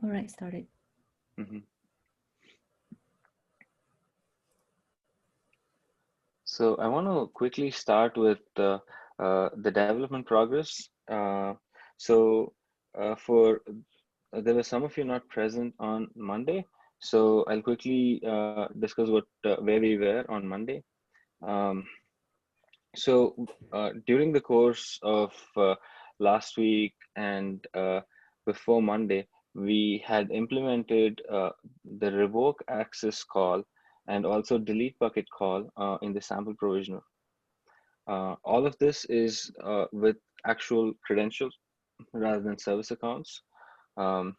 All right, started. So I want to quickly start with the development progress. There were some of you not present on Monday, so I'll quickly discuss where we were on Monday. During the course of last week and before Monday, we had implemented the revoke access call and also delete bucket call in the sample provisioner. All of this is with actual credentials rather than service accounts. And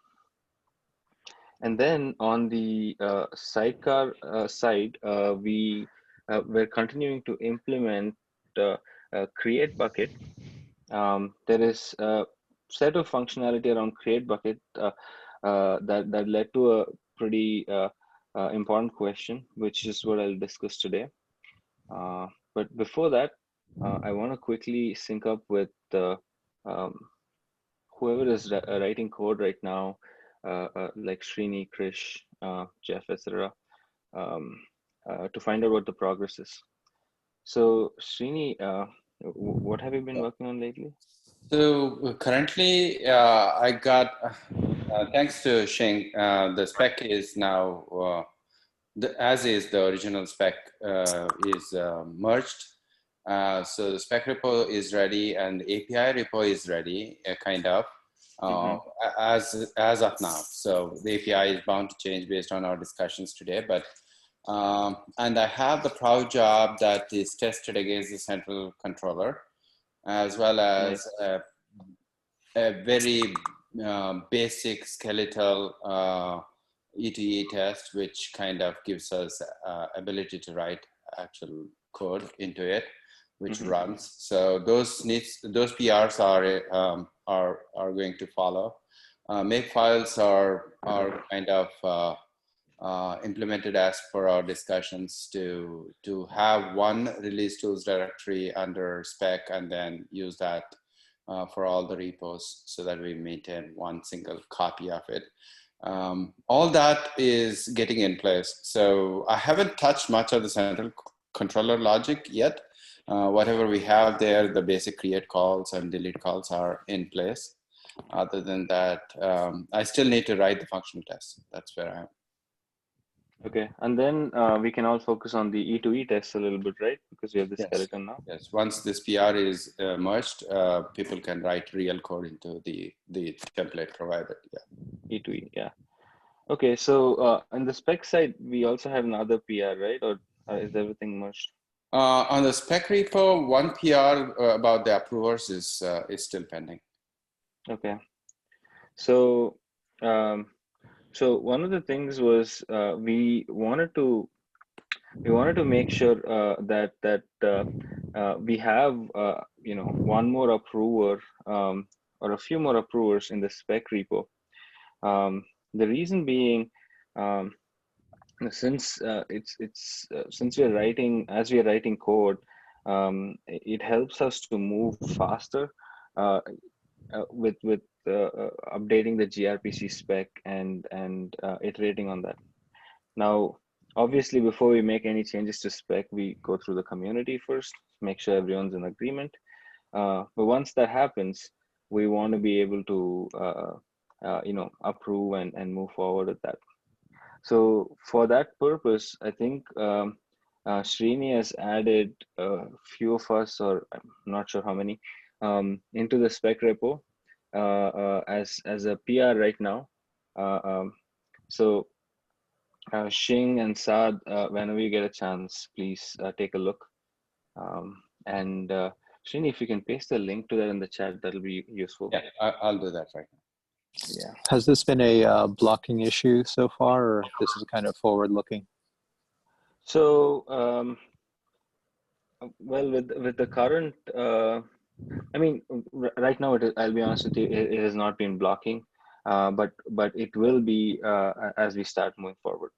then on the sidecar side, we're continuing to implement create bucket. There is a set of functionality around create bucket that led to a pretty important question, which is what I'll discuss today. But before that, I want to quickly sync up with whoever is writing code right now, like Srini, Krish, Jeff, etc., to find out what the progress is. So Srini, what have you been working on lately? So currently, I got, thanks to Shing, the spec is now, as is the original spec is merged. So the spec repo is ready and the API repo is ready, kind of, as of now. So the API is bound to change based on our discussions today, but and I have the proud job that is tested against the central controller, as well as a very basic skeletal E2E test, which kind of gives us ability to write actual code into it, which runs. So those PRs are going to follow. Make files are kind of implemented as per our discussions to have one release tools directory under spec and then use that for all the repos so that we maintain one single copy of it. All that is getting in place. So I haven't touched much of the central controller logic yet. Whatever we have there, the basic create calls and delete calls are in place. Other than that, I still need to write the functional test. That's where I am. Okay, and then we can all focus on the E2E test a little bit, right? Because we have the skeleton now. Yes, once this PR is merged, people can write real code into the template provided. Yeah. E2E, yeah. Okay, so on the spec side, we also have another PR, right? Or is everything merged? On the spec repo, one PR about the approvers is still pending. Okay, so so one of the things was we wanted to make sure that we have one more approver or a few more approvers in the spec repo. The reason being, since since we are writing code, it helps us to move faster with updating the gRPC spec and iterating on that. Now, obviously, before we make any changes to spec, we go through the community first, make sure everyone's in agreement. But once that happens, we want to be able to approve and move forward with that. So for that purpose, I think Srini has added a few of us, or I'm not sure how many, into the spec repo as a PR right now. So Shing and Saad, whenever you get a chance, please take a look. And Srini, if you can paste the link to that in the chat, that'll be useful. Yeah, I'll do that right now. Yeah. Has this been a blocking issue so far, or this is kind of forward-looking? So, well, with the current, I mean, right now, I'll be honest with you, it has not been blocking, but it will be as we start moving forward.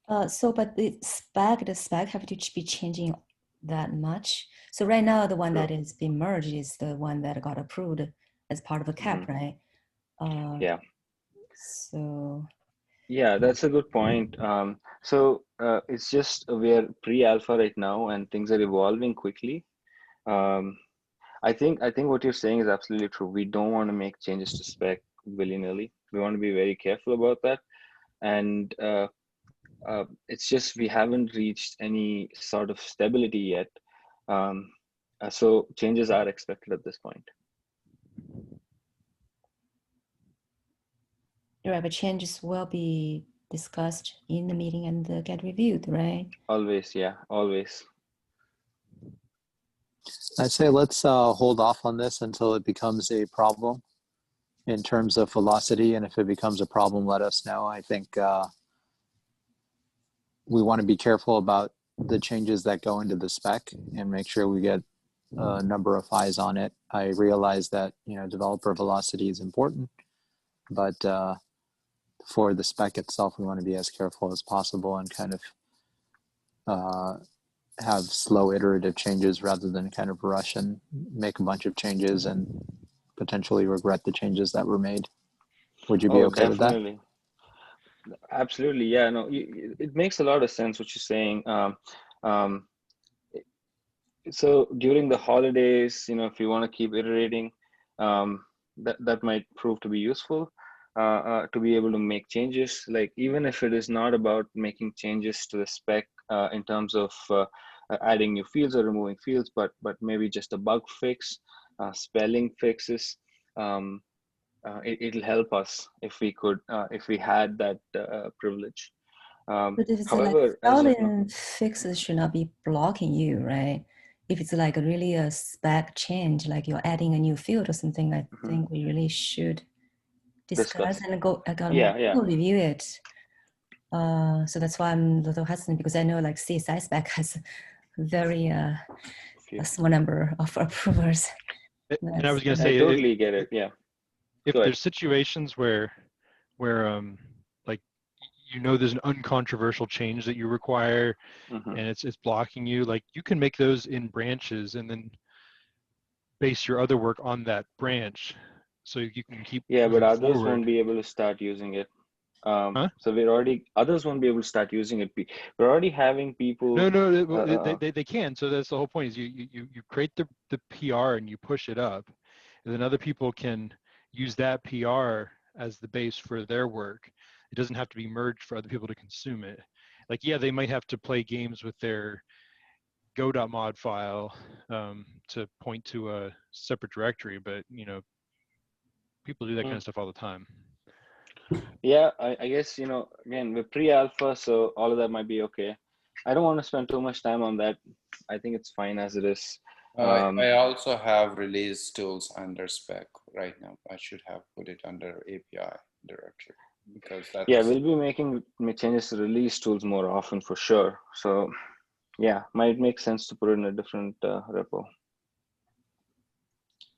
But the spec have to be changing that much. So right now, the one that is being merged is the one that got approved as part of a CAP, right? Yeah. So Yeah, that's a good point. So it's just we're pre-alpha right now, and things are evolving quickly. Um, I think what you're saying is absolutely true. We don't want to make changes to spec willy-nilly. We want to be very careful about that. And it's just we haven't reached any sort of stability yet. So changes are expected at this point. right, but changes will be discussed in the meeting and get reviewed, right? Always, yeah, always. I'd say let's hold off on this until it becomes a problem in terms of velocity. And if it becomes a problem, let us know. I think we want to be careful about the changes that go into the spec and make sure we get a number of eyes on it. I realize that, developer velocity is important, but for the spec itself, we want to be as careful as possible and kind of have slow iterative changes rather than kind of rush and make a bunch of changes and potentially regret the changes that were made. Would you be okay with that? Definitely. Absolutely, yeah. No, it makes a lot of sense what you're saying. So during the holidays, if you want to keep iterating, that might prove to be useful to be able to make changes. Like even if it is not about making changes to the spec in terms of adding new fields or removing fields, but maybe just a bug fix, spelling fixes. It'll help us if we had that privilege. But if it's like However, as of now, spelling fixes should not be blocking you, right? If it's like really a spec change, like you're adding a new field or something, I think we really should discuss and go more review it. So that's why I'm a little hesitant, because I know like CSI spec has very a small number of approvers. And I was going to say, I totally get it. Yeah. If there's situations where like there's an uncontroversial change that you require and it's blocking you, like you can make those in branches and then base your other work on that branch so you can keep but others forward. won't be able to start using it. So others won't be able to start using it. We're already having people. No, they can. So that's the whole point, is you create the PR and you push it up, and then other people can use that PR as the base for their work. It doesn't have to be merged for other people to consume it. Like, yeah, they might have to play games with their go.mod file to point to a separate directory, but people do that kind of stuff all the time. Yeah, I guess, again, we're pre-alpha, so all of that might be okay. I don't want to spend too much time on that. I think it's fine as it is. I also have release tools under spec right now. I should have put it under API directory, because that's... Yeah, we'll be making changes to release tools more often for sure. So yeah, might make sense to put it in a different repo.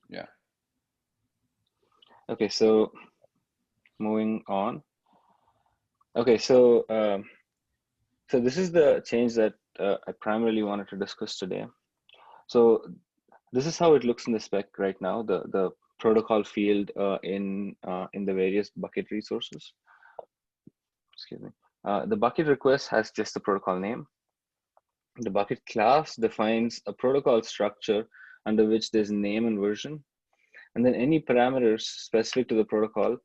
Yeah. Okay, so moving on. Okay, so so this is the change that I primarily wanted to discuss today. So this is how it looks in the spec right now, the protocol field in the various bucket resources. Excuse me. The bucket request has just the protocol name. The bucket class defines a protocol structure under which there's name and version. And then any parameters specific to the protocol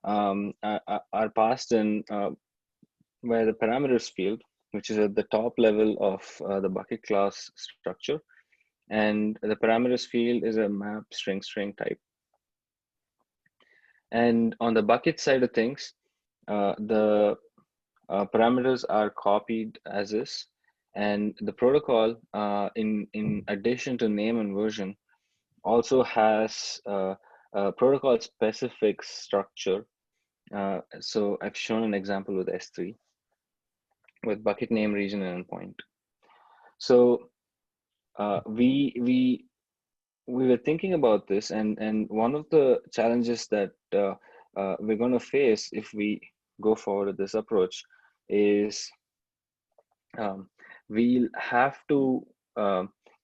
are passed in via the parameters field, which is at the top level of the bucket class structure. And the parameters field is a map string type. And on the bucket side of things, the parameters are copied as is, and the protocol, in addition to name and version, also has a protocol specific structure. So I've shown an example with S3 with bucket name, region, and endpoint. So we were thinking about this, and one of the challenges that we're going to face if we go forward with this approach is we'll have to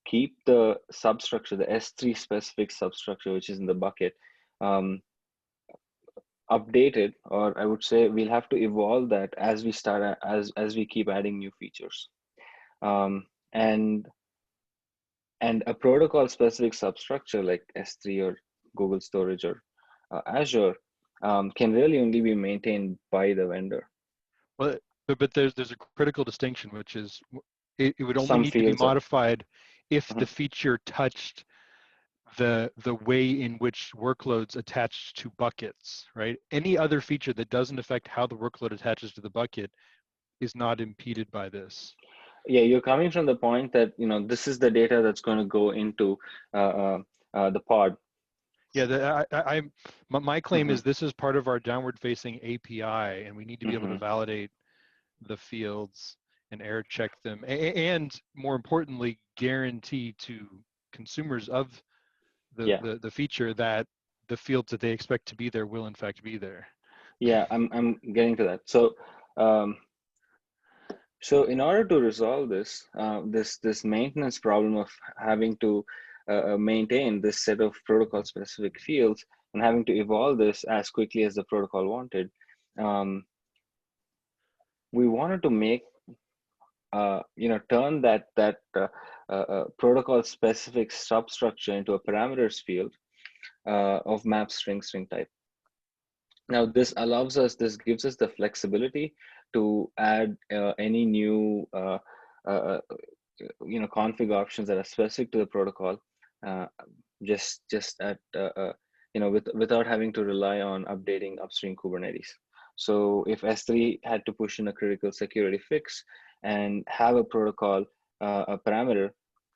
keep the substructure, the S3 specific substructure, which is in the bucket, updated, or I would say we'll have to evolve that as we start as we keep adding new features. And a protocol specific substructure like S3 or Google Storage or Azure can really only be maintained by the vendor. Well, but there's a critical distinction, which is it would only Some need to be fields are- modified if the feature touched the way in which workloads attach to buckets, right? Any other feature that doesn't affect how the workload attaches to the bucket is not impeded by this. Yeah, you're coming from the point that, you know, this is the data that's going to go into the pod. Yeah, my claim is this is part of our downward facing API, and we need to be able to validate the fields and error check them, and more importantly, guarantee to consumers of the feature that the fields that they expect to be there will in fact be there. Yeah, I'm getting to that. So so in order to resolve this this maintenance problem of having to maintain this set of protocol specific fields and having to evolve this as quickly as the protocol wanted, we wanted to make you know, turn that protocol specific substructure into a parameters field of map string type. Now this allows us, this gives us the flexibility to add any new you know, config options that are specific to the protocol, just at you know, without having to rely on updating upstream Kubernetes. So if S3 had to push in a critical security fix and have a protocol, a parameter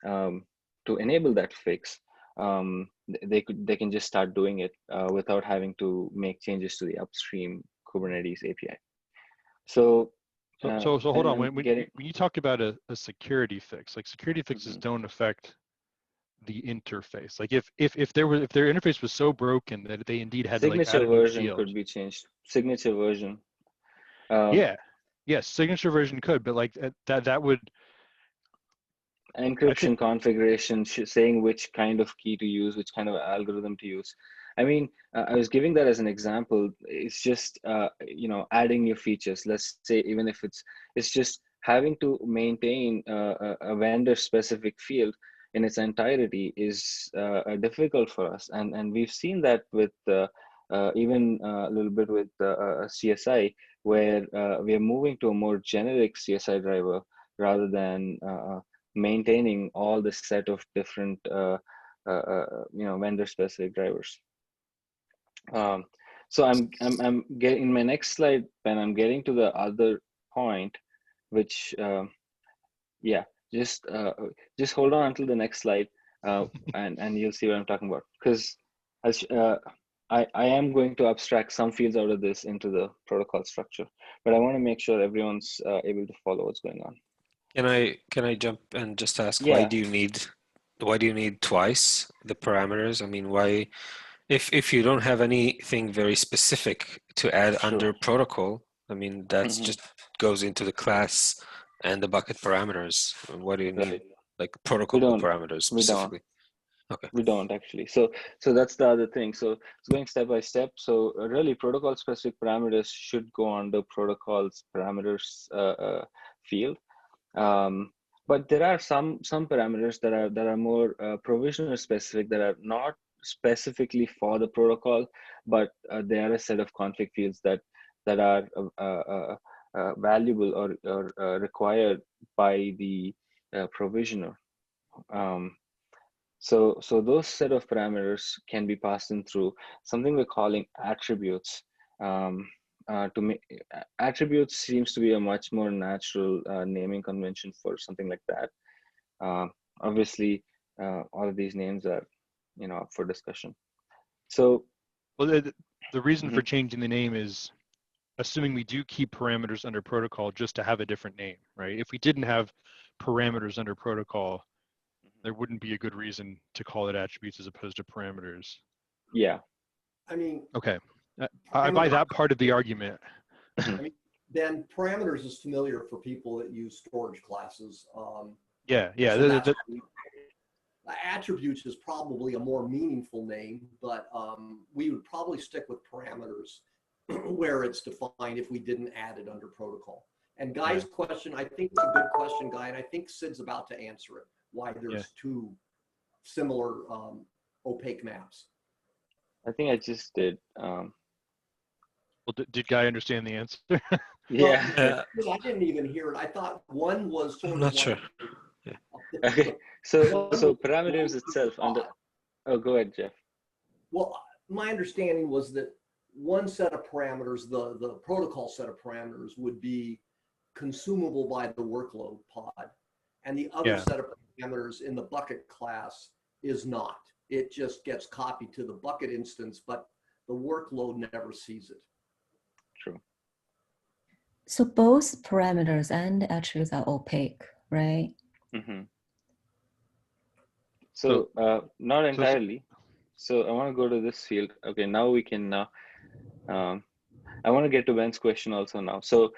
to enable that fix, they can just start doing it without having to make changes to the upstream Kubernetes API. So hold on. When you talk about a security fix, like security fixes don't affect the interface. Like if their interface was so broken that they indeed had to like add a new signature version field, could be changed. Signature version. Yes, signature version could, but like that would encryption configuration saying which kind of key to use, which kind of algorithm to use. I mean, I was giving that as an example. It's just you know, adding new features. Let's say even if it's just having to maintain a vendor specific field in its entirety is difficult for us, and we've seen that with even a little bit with CSI, where we are moving to a more generic CSI driver rather than maintaining all the set of different you know, vendor specific drivers. So I'm getting in my next slide, Ben, I'm getting to the other point, which yeah, just hold on until the next slide, and you'll see what I'm talking about, because as I am going to abstract some fields out of this into the protocol structure, but I want to make sure everyone's able to follow what's going on. Can I jump and just ask, Yeah. why do you need twice the parameters? I mean, why, if you don't have anything very specific to add under protocol, I mean, that's just goes into the class and the bucket parameters. What do you need like protocol parameters specifically? Okay. We don't actually. So that's the other thing. So it's going step by step. So really protocol specific parameters should go under protocols parameters field. But there are some parameters that are more provisioner specific, that are not specifically for the protocol, but they are a set of config fields that are valuable or required by the provisioner. So those set of parameters can be passed in through something we're calling attributes. Attributes seems to be a much more natural naming convention for something like that. Obviously, all of these names are, you know, up for discussion. So, well, the reason for changing the name is assuming we do keep parameters under protocol just to have a different name, right? If we didn't have parameters under protocol, there wouldn't be a good reason to call it attributes as opposed to parameters. Yeah. I mean, okay. I buy that part of the argument. I mean, Ben, parameters is familiar for people that use storage classes. Yeah. So attributes is probably a more meaningful name, but we would probably stick with parameters where it's defined if we didn't add it under protocol. And Guy's question, I think it's a good question, Guy, and I think Sid's about to answer it, why there's two similar opaque maps. I think I just did. Well, did Guy understand the answer? Yeah. Well, I didn't even hear it. I thought one was sort I'm of not like, sure. Okay. So parameters itself under. Oh, go ahead, Jeff. Well, my understanding was that one set of parameters, the protocol set of parameters, would be consumable by the workload pod, and the other set of parameters in the bucket class is not. It just gets copied to the bucket instance, but the workload never sees it. True. So both parameters and attributes are opaque, right? Mm-hmm. So not entirely. So I want to go to this field. Okay, now we can. I want to get to Ben's question also now. So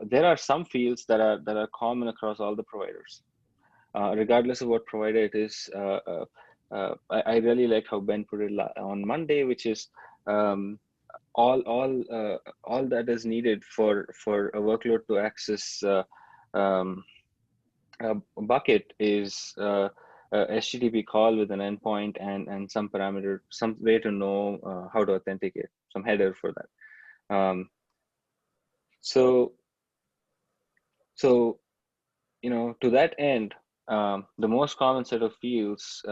there are some fields that are common across all the providers, regardless of what provider it is. I really like how Ben put it on Monday, which is all that is needed for a workload to access a bucket is a HTTP call with an endpoint and some parameter, some way to know how to authenticate, some header for that. So to that end, the most common set of fields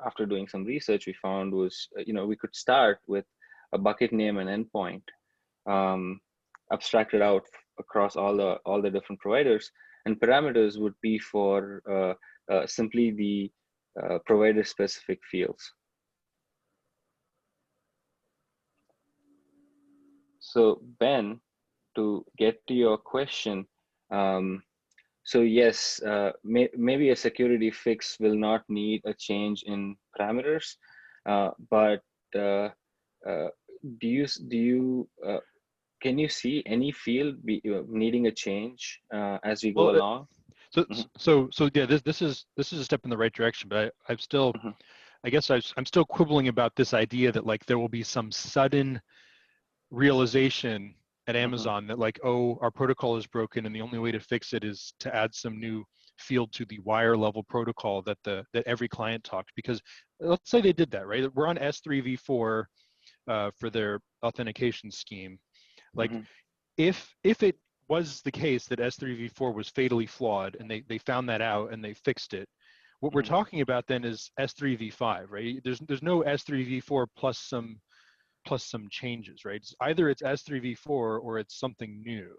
after doing some research we found was we could start with a bucket name and endpoint, abstracted out across all the different providers, and parameters would be for simply the provider specific fields. So Ben, to get to your question, so yes, maybe a security fix will not need a change in parameters, but can you see any field needing a change as we go along? So yeah, this is a step in the right direction, but I'm still, I guess I'm still quibbling about this idea that like there will be some sudden realization at Amazon that like, oh, our protocol is broken and the only way to fix it is to add some new field to the wire level protocol that every client talks. Because let's say they did that, right? We're on S3v4 for their authentication scheme. Like if it was the case that S3v4 was fatally flawed and they found that out and they fixed it, what we're talking about then is S3v5, right? There's no S3v4 plus some changes, right? Either it's S3v4 or it's something new.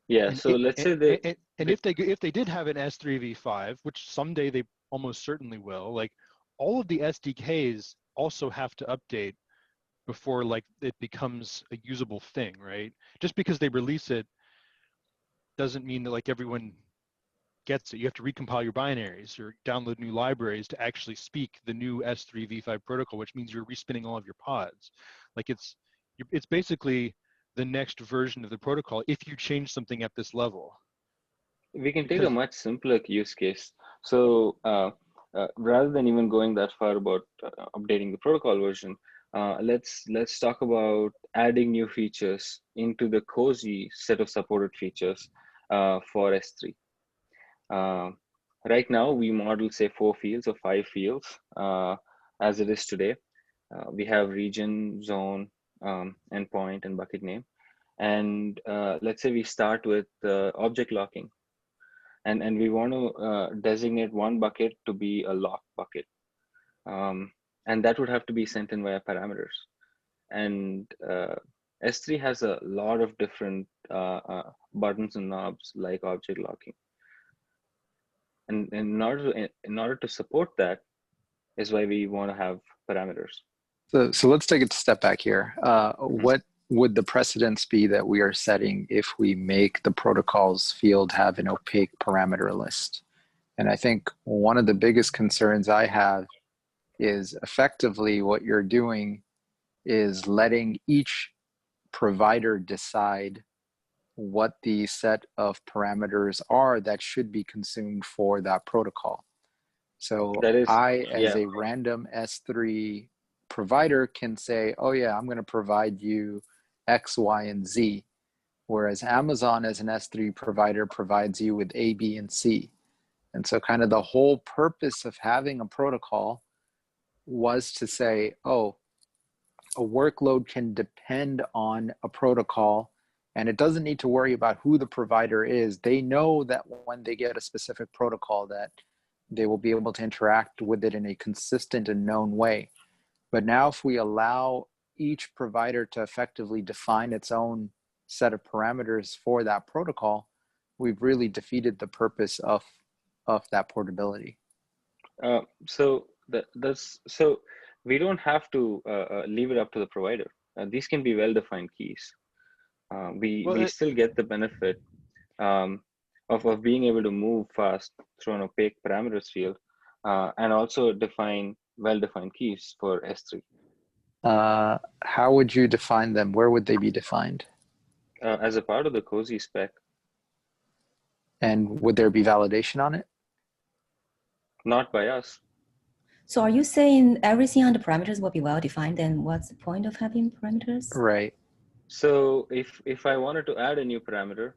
Yeah. And so let's say if they did have an S3v5, which someday they almost certainly will, like all of the SDKs also have to update before like it becomes a usable thing, right? Just because they release it doesn't mean that like everyone gets it. You have to recompile your binaries or download new libraries to actually speak the new S3v5 protocol, which means you're respinning all of your pods. Like it's basically the next version of the protocol if you change something at this level. We can take a much simpler use case. So rather than even going that far about updating the protocol version, let's talk about adding new features into the cozy set of supported features for S3. Right now, we model say 4 fields or 5 fields as it is today. We have region, zone, endpoint, and bucket name. And let's say we start with object locking. And we want to designate one bucket to be a lock bucket. And that would have to be sent in via parameters. And S3 has a lot of different buttons and knobs like object locking. And in order to support that is why we want to have parameters. So let's take a step back here. What would the precedence be that we are setting if we make the protocols field have an opaque parameter list? And I think one of the biggest concerns I have is effectively what you're doing is letting each provider decide what the set of parameters are that should be consumed for that protocol. So I, as a random S3 provider, can say, oh yeah, I'm going to provide you X, Y, and Z, whereas Amazon as an S3 provider provides you with A, B, and C. And so kind of the whole purpose of having a protocol was to say, oh, a workload can depend on a protocol, and it doesn't need to worry about who the provider is. They know that when they get a specific protocol that they will be able to interact with it in a consistent and known way. But now if we allow each provider to effectively define its own set of parameters for that protocol, we've really defeated the purpose of that portability. So we don't have to leave it up to the provider. These can be well-defined keys. We still get the benefit of being able to move fast through an opaque parameters field, and also define well-defined keys for S3. How would you define them? Where would they be defined? As a part of the COSI spec. And would there be validation on it? Not by us. So are you saying everything on the parameters will be well defined? Then what's the point of having parameters? Right. So if I wanted to add a new parameter,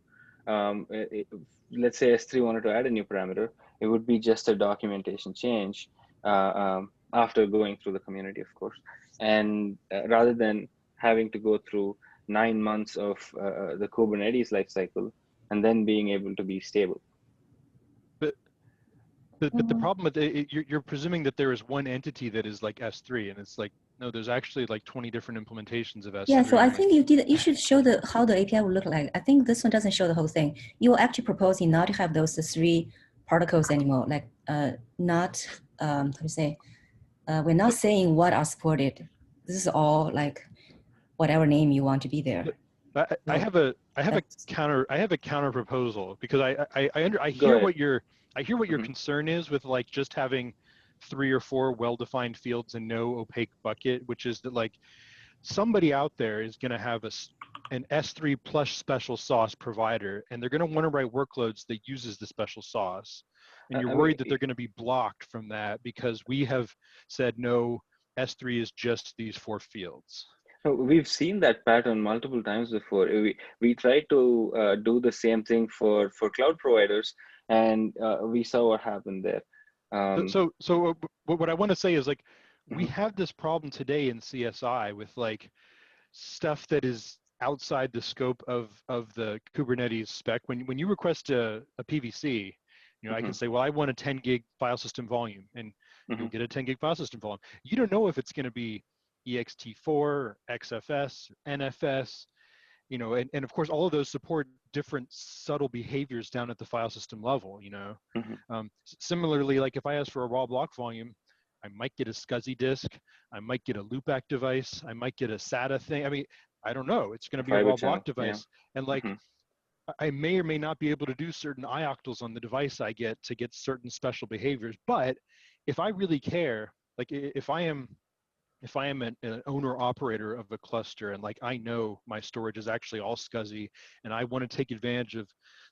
let's say S3 wanted to add a new parameter, it would be just a documentation change after going through the community, of course. And rather than having to go through 9 months of the Kubernetes lifecycle and then being able to be stable. But the problem with it, you're presuming that there is one entity that is like S3, and it's like, no, there's actually like 20 different implementations of S3. Yeah, so I think you should show how the API would look like. I think this one doesn't show the whole thing. You're actually proposing not to have those 3 protocols anymore, like not, how to say, we're not saying what are supported. This is all like whatever name you want to be there. I have a counter proposal, because I hear what your concern is with like just having 3 or 4 well-defined fields and no opaque bucket, which is that like somebody out there is going to have an S3 plus special sauce provider, and they're going to want to write workloads that uses the special sauce, and you're worried that they're going to be blocked from that because we have said no, S3 is just these 4 fields. We've seen that pattern multiple times before. We tried to do the same thing for cloud providers, and we saw what happened there. So what I want to say is like, we have this problem today in CSI with like stuff that is outside the scope of the Kubernetes spec. When you request a PVC, you know, I can say, well, I want a 10 gig file system volume, and you'll get a 10 gig file system volume. You don't know if it's going to be ext4, XFS, NFS, you know, and of course all of those support different subtle behaviors down at the file system level, you know. Similarly, like if I ask for a raw block volume, I might get a SCSI disk, I might get a loopback device, I might get a SATA thing. I mean, I don't know, it's going to be a raw block device. Yeah. And like, I may or may not be able to do certain ioctals on the device I get to get certain special behaviors. But if I really care, like if I am an owner operator of a cluster, and like I know my storage is actually all SCSI, and I want to take advantage of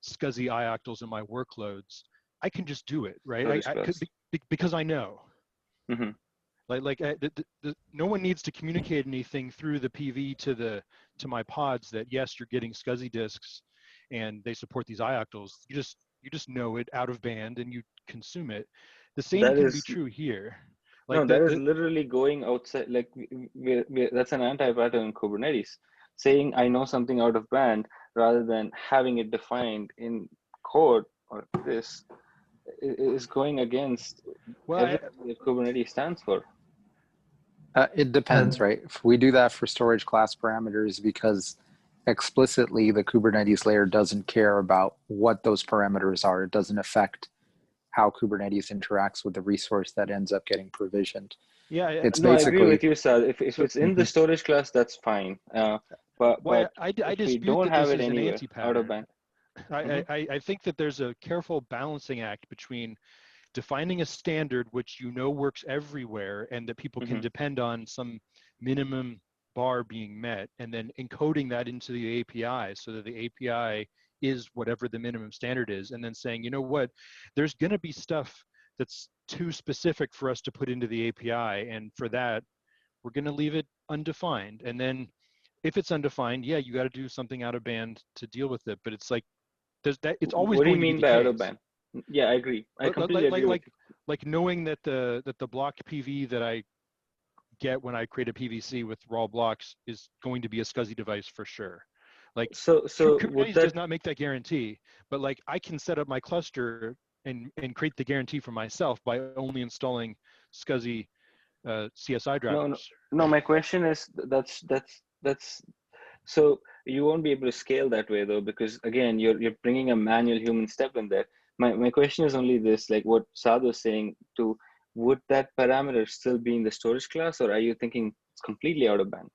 SCSI ioctals in my workloads, I can just do it, right? Because I know. No one needs to communicate anything through the PV to my pods that yes, you're getting SCSI disks, and they support these ioctals. You just know it out of band and you consume it. The same can be true here. Like no, that is literally going outside. Like that's an anti-pattern in Kubernetes, saying I know something out of band rather than having it defined in code, or this is going against everything that Kubernetes stands for. It depends, right? If we do that for storage class parameters, because explicitly the Kubernetes layer doesn't care about what those parameters are. It doesn't affect how Kubernetes interacts with the resource that ends up getting provisioned. Yeah, it's no, basically, I agree with you, Sal. If it's in the storage class, that's fine. But I dispute don't that have this it is an anywhere anti-pattern. Out of band. I think that there's a careful balancing act between defining a standard which you know works everywhere and that people can depend on some minimum bar being met, and then encoding that into the API so that the API is whatever the minimum standard is, and then saying, you know what, there's going to be stuff that's too specific for us to put into the API, and for that we're going to leave it undefined. And then if it's undefined, yeah, you got to do something out of band to deal with it. But it's like there's that. It's always What do you going to be mean the by out of case. band? Yeah, I agree. I completely agree with you. Like knowing that the block PV that I get when I create a PVC with raw blocks is going to be a SCSI device for sure. Like so Kubernetes does not make that guarantee, but like I can set up my cluster and create the guarantee for myself by only installing SCSI CSI drivers. No. My question is that's so you won't be able to scale that way though, because again, you're bringing a manual human step in there. My question is only this, like what Sadhu is saying, to would that parameter still be in the storage class, or are you thinking it's completely out of band?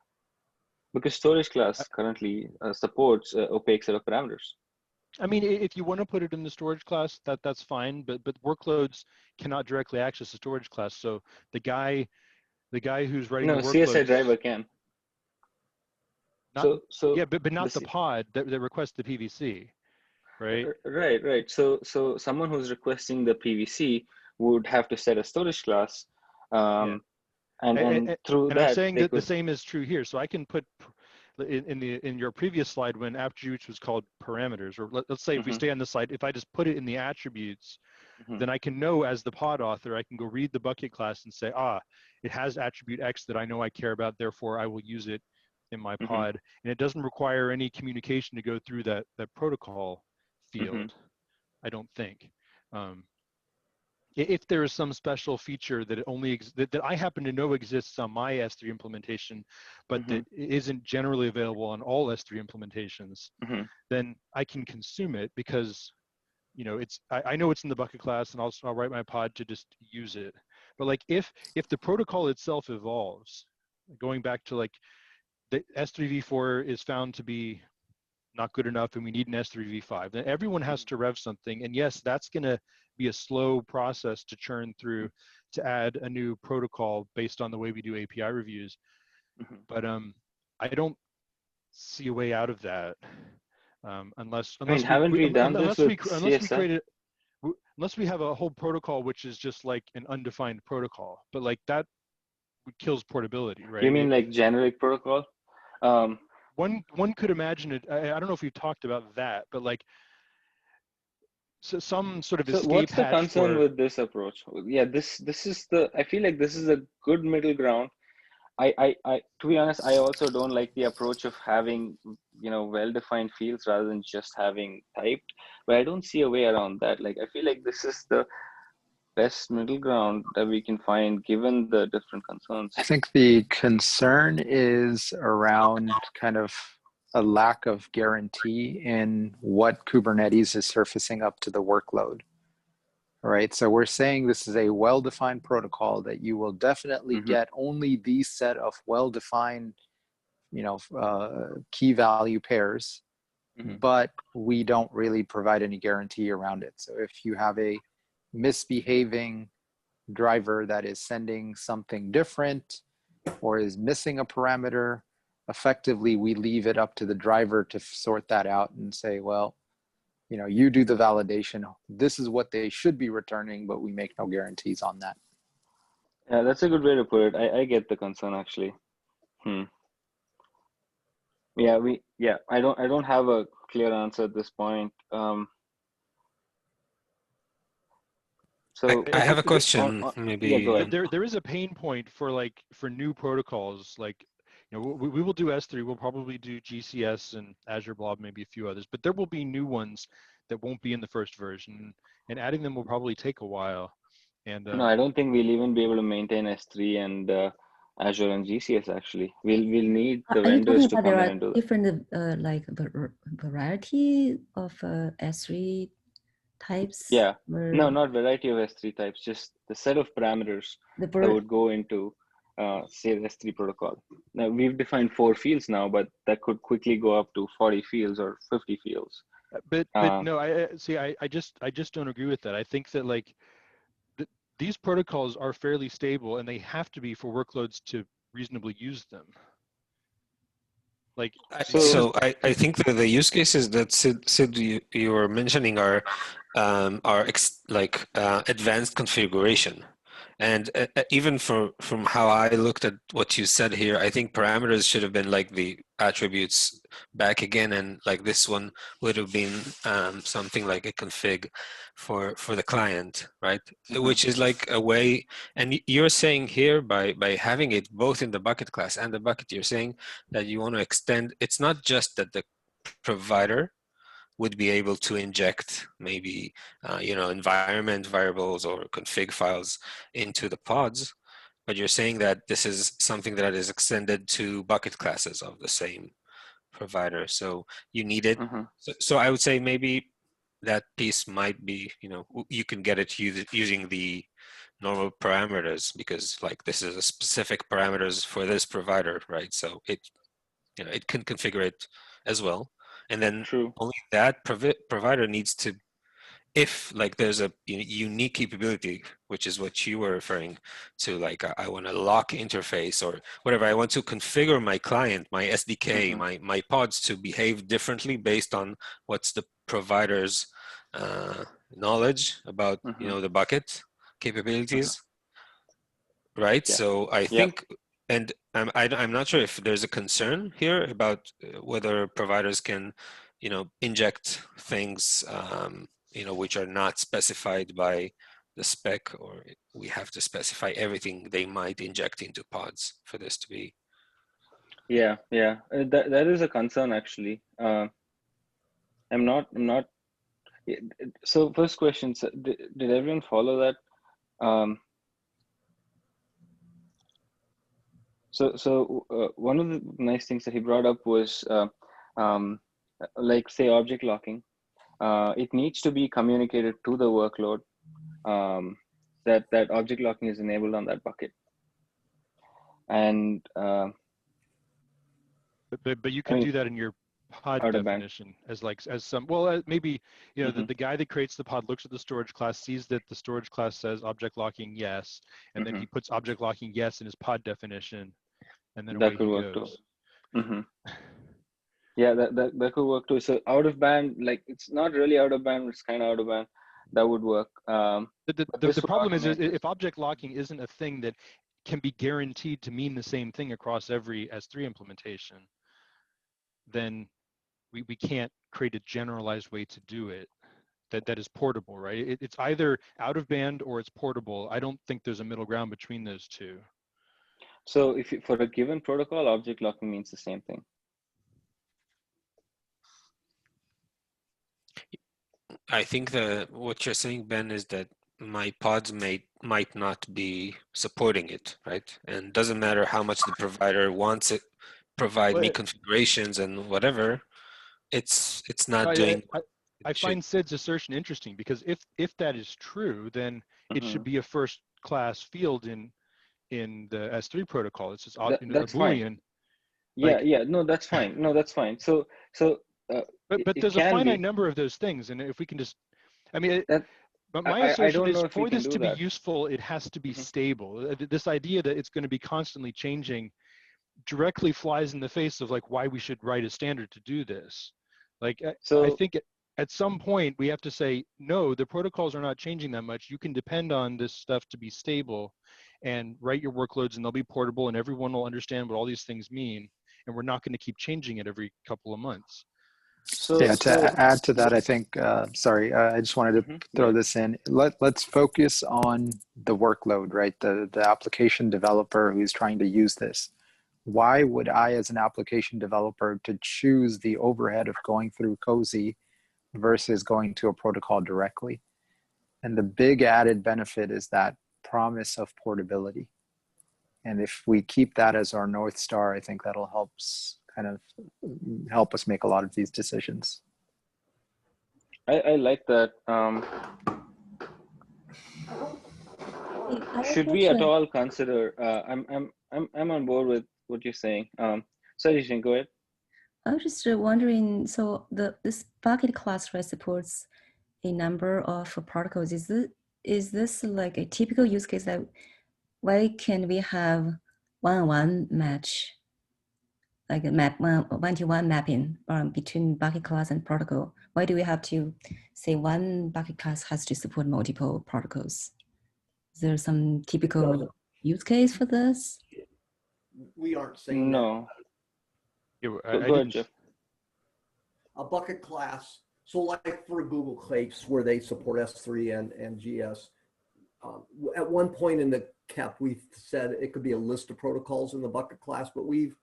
Because storage class currently supports opaque set of parameters. I mean, if you want to put it in the storage class, that's fine, but workloads cannot directly access the storage class. So the guy who's writing the workloads, CSI driver can. Not, so yeah, but not the pod that requests the PVC, right? Right. So someone who's requesting the PVC would have to set a storage class, and through that, I'm saying that the same is true here. So I can put in your previous slide when attributes was called parameters, or let's say if we stay on this slide, if I just put it in the attributes, then I can know as the pod author, I can go read the bucket class and say, it has attribute X that I know I care about, therefore I will use it in my pod. And it doesn't require any communication to go through that protocol field, I don't think. If there is some special feature that that I happen to know exists on my S3 implementation, but that isn't generally available on all S3 implementations, then I can consume it because, you know, I know it's in the bucket class, and I'll write my pod to just use it. But like if the protocol itself evolves, going back to like the S3v4 is found to be not good enough and we need an S3v5, then everyone has to rev something. And yes, that's going to be a slow process to churn through to add a new protocol based on the way we do API reviews. But I don't see a way out of that unless we have a whole protocol which is just like an undefined protocol. But like that kills portability, right? You mean like generic protocol? One could imagine it. I don't know if we've talked about that, but like some sort of escape what's the hatch concern with this approach? Yeah, this is I feel like this is a good middle ground. I to be honest, I also don't like the approach of having, you know, well-defined fields rather than just having typed, but I don't see a way around that. Like, I feel like this is the best middle ground that we can find given the different concerns. I think the concern is around kind of a lack of guarantee in what Kubernetes is surfacing up to the workload. All right, so we're saying this is a well-defined protocol that you will definitely get only these set of well-defined, you know, key value pairs, but we don't really provide any guarantee around it. So if you have a misbehaving driver that is sending something different or is missing a parameter, effectively we leave it up to the driver to sort that out and say, well, you know, you do the validation. This is what they should be returning, but we make no guarantees on that. Yeah, that's a good way to put it. I get the concern actually. Yeah, I don't have a clear answer at this point. So I have a question. Maybe yeah, go ahead. There is a pain point for new protocols. Like, you know, we will do S3. We'll probably do GCS and Azure Blob, maybe a few others. But there will be new ones that won't be in the first version, and adding them will probably take a while. And no, I don't think we'll even be able to maintain S3 and Azure and GCS. Actually, we'll need the vendors to come in and do that. Different like variety of S3 types? Yeah, no, not variety of S3 types, just the set of parameters that would go into say the S3 protocol. Now we've defined 4 fields now, but that could quickly go up to 40 fields or 50 fields. But no, I just don't agree with that. I think that like these protocols are fairly stable, and they have to be for workloads to reasonably use them. Like, so I think that the use cases that Sid you were mentioning are advanced configuration, And even from how I looked at what you said here, I think parameters should have been like the attributes back again, and like this one would have been something like a config for the client, right? Which is like a way. And you're saying here by having it both in the bucket class and the bucket, you're saying that you want to extend. It's not just that the provider would be able to inject maybe environment variables or config files into the pods, but you're saying that this is something that is extended to bucket classes of the same provider. So you need it. So I would say maybe that piece might be, you can get it using the normal parameters, because like this is a specific parameters for this provider, right? So it can configure it as well. And then only that provider needs to, if like there's a unique capability, which is what you were referring to, like I want a lock interface or whatever, I want to configure my client, my SDK, my pods to behave differently based on what's the provider's knowledge about the bucket capabilities, right? So I think, and I'm not sure if there's a concern here about whether providers can, inject things, which are not specified by the spec, or we have to specify everything they might inject into pods for this to be. Yeah, that is a concern actually. I'm not. So first question: did everyone follow that? So one of the nice things that he brought up was like say object locking. It needs to be communicated to the workload that object locking is enabled on that bucket. And but you can do that in your pod definition as some, well, maybe, the guy that creates the pod looks at the storage class, sees that the storage class says object locking yes, and then he puts object locking yes in his pod definition, and then away he goes. Yeah, that could work too. So out of band, like it's not really out of band, it's kind of out of band. That would work. The problem is if object locking isn't a thing that can be guaranteed to mean the same thing across every S3 implementation, then we can't create a generalized way to do it that is portable, right? It's either out of band or it's portable. I don't think there's a middle ground between those two. So if for a given protocol, object locking means the same thing. I think what you're saying, Ben, is that my pods might not be supporting it, right? And doesn't matter how much the provider wants it, provide me configurations and whatever, it's not doing. I find Sid's assertion interesting, because if that is true, then it should be a first class field in the S3 protocol. It's just that's a Boolean. Fine. No, that's fine. No, that's fine. So but there's a finite number of those things, and if we can just, but my assertion is for this to be useful, it has to be stable. This idea that it's going to be constantly changing directly flies in the face of like why we should write a standard to do this. Like, so I think at some point we have to say, no, the protocols are not changing that much. You can depend on this stuff to be stable and write your workloads, and they'll be portable, and everyone will understand what all these things mean. And we're not going to keep changing it every couple of months. So to add to that, I think, sorry, I just wanted to throw this in. Let's focus on the workload, right? The application developer who's trying to use this. Why would I, as an application developer, to choose the overhead of going through Cozy versus going to a protocol directly? And the big added benefit is that promise of portability. And if we keep that as our North Star, I think that'll help us make a lot of these decisions. I like that. Should we at all consider? I'm on board with what you're saying. Sorry, Shane, go ahead. I was just wondering. So this bucket class supports a number of protocols. Is this like a typical use case that why can we have one-on-one match, like a one-to-one mapping between bucket class and protocol? Why do we have to say one bucket class has to support multiple protocols? Is there some typical use case for this? We aren't saying No. Yeah, Go ahead, Jeff. a bucket class. So like for Google Case, where they support S3 and GS, at one point in the KEP, we said it could be a list of protocols in the bucket class, but we've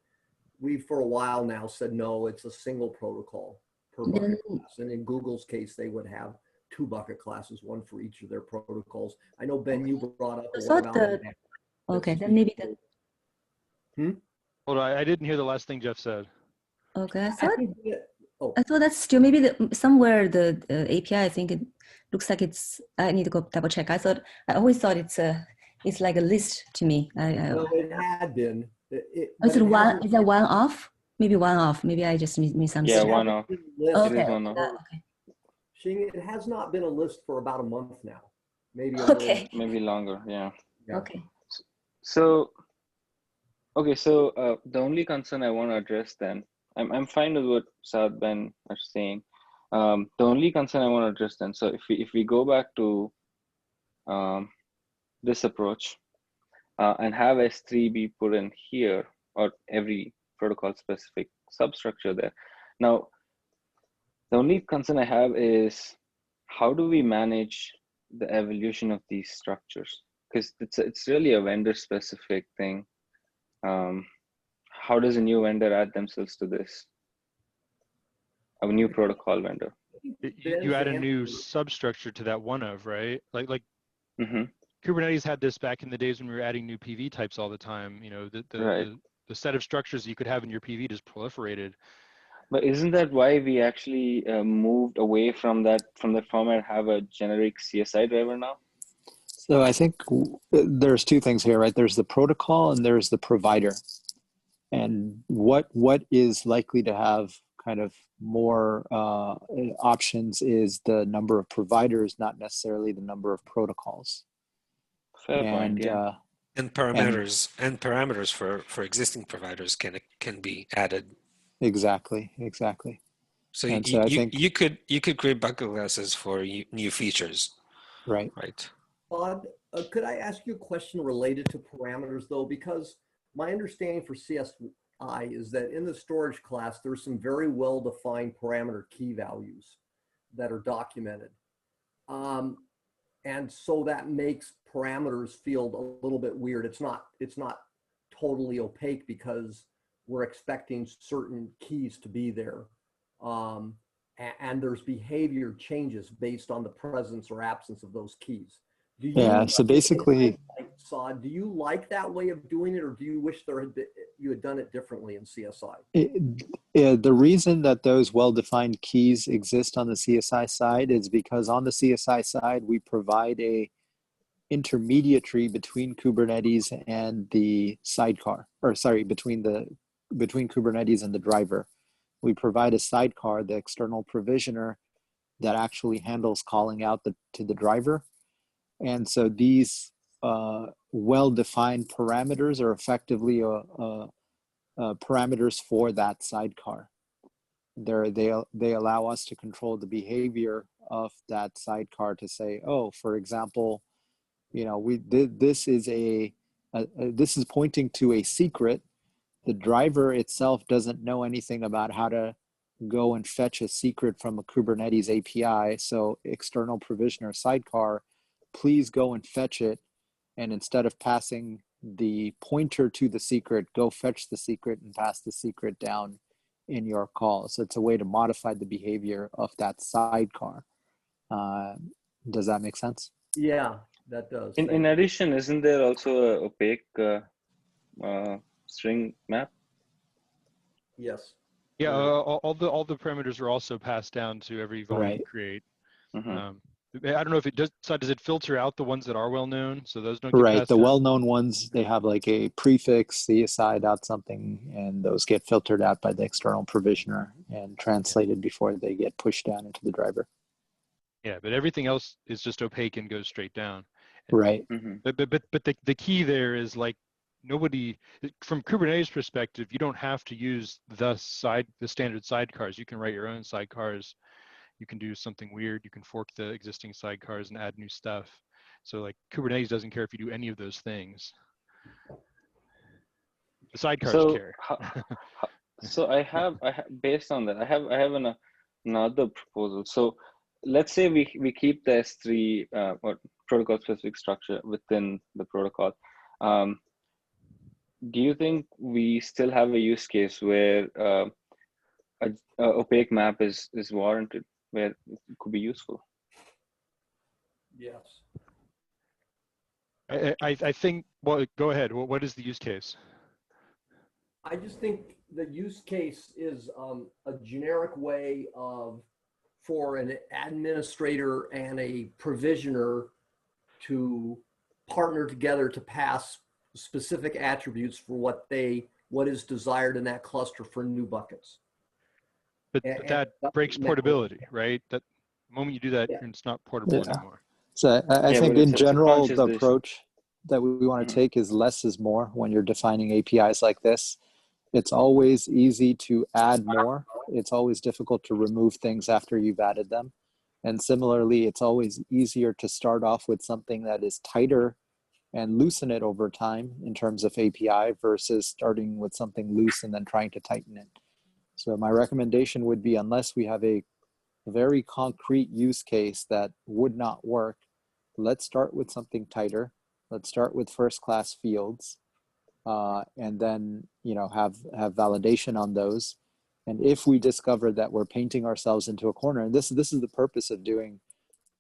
for a while now said, no, it's a single protocol per bucket class. And in Google's case, they would have 2 bucket classes, one for each of their protocols. I know, Ben, you brought up okay, then maybe the Hold on, I didn't hear the last thing Jeff said. okay. Oh. I thought that's still maybe somewhere the API. I think it looks like it's. I need to go double check. I always thought it's like a list to me. No, it had been. Is that one off? Maybe one off. Maybe I just misunderstood. Yeah, one off. Okay. It is one off. Okay. Shing, it has not been a list for about a month now. Maybe Okay. Maybe longer. Yeah. Okay. So, okay. So the only concern I want to address then, I'm fine with what Saad, Ben are saying. The only concern I want to address then. So if we go back to this approach and have S3 be put in here, or every protocol specific substructure there. Now, the only concern I have is how do we manage the evolution of these structures? Because it's really a vendor specific thing. How does a new vendor add themselves to this? A new protocol vendor. You add a new substructure to that one of, right? Like Kubernetes had this back in the days when we were adding new PV types all the time. You know, the set of structures you could have in your PV just proliferated. But isn't that why we actually moved away from that format, have a generic CSI driver now? So I think there's 2 things here, right? There's the protocol and there's the provider. And what is likely to have kind of more options is the number of providers, not necessarily the number of protocols. Fair point, yeah. And parameters for existing providers can be added. Exactly. So I think you could create bucket classes for new features. Right. Todd, could I ask you a question related to parameters though? Because my understanding for CSI is that in the storage class, there's some very well-defined parameter key values that are documented. And so that makes parameters feel a little bit weird. It's not totally opaque because we're expecting certain keys to be there. And there's behavior changes based on the presence or absence of those keys. So basically, Saad, do you like that way of doing it, or do you wish you had done it differently in CSI? The reason that those well-defined keys exist on the CSI side is because on the CSI side, we provide a intermediary between Kubernetes and the sidecar, between Kubernetes and the driver. We provide a sidecar, the external provisioner, that actually handles calling out to the driver. And so these well-defined parameters are effectively parameters for that sidecar. They allow us to control the behavior of that sidecar to say, oh, for example, you know, this is pointing to a secret. The driver itself doesn't know anything about how to go and fetch a secret from a Kubernetes API. So external provisioner sidecar, please go and fetch it. And instead of passing the pointer to the secret, go fetch the secret and pass the secret down in your call. So it's a way to modify the behavior of that sidecar. Does that make sense? Yeah, that does. In addition, isn't there also an opaque string map? Yes. Yeah, all the parameters are also passed down to every volume you create. I don't know if it does. So does it filter out the ones that are well known? So those don't get passed The down? well-known ones, they have like a prefix, CSI dot something, and those get filtered out by the external provisioner and translated before they get pushed down into the driver. Yeah, but everything else is just opaque and goes straight down. Right. But the key there is like nobody from Kubernetes perspective, you don't have to use the standard sidecars. You can write your own sidecars. You can do something weird. You can fork the existing sidecars and add new stuff. So like Kubernetes doesn't care if you do any of those things. The sidecars care. So I have based on that, I have another proposal. So let's say we keep the S3 or protocol specific structure within the protocol. Do you think we still have a use case where a opaque map is warranted, where it could be useful? Yes. I think, well, go ahead. What is the use case? I just think the use case is a generic way for an administrator and a provisioner to partner together to pass specific attributes for what is desired in that cluster for new buckets. But that breaks portability, right? That the moment you do that, Yeah. it's not portable anymore. So I think in general, the decision. approach that we want to take is less is more when you're defining APIs like this. It's always easy to add more. It's always difficult to remove things after you've added them. And similarly, it's always easier to start off with something that is tighter and loosen it over time in terms of API versus starting with something loose and then trying to tighten it. So my recommendation would be, unless we have a very concrete use case that would not work, let's start with something tighter. Let's start with first-class fields, and then have validation on those. And if we discover that we're painting ourselves into a corner, and this is the purpose of doing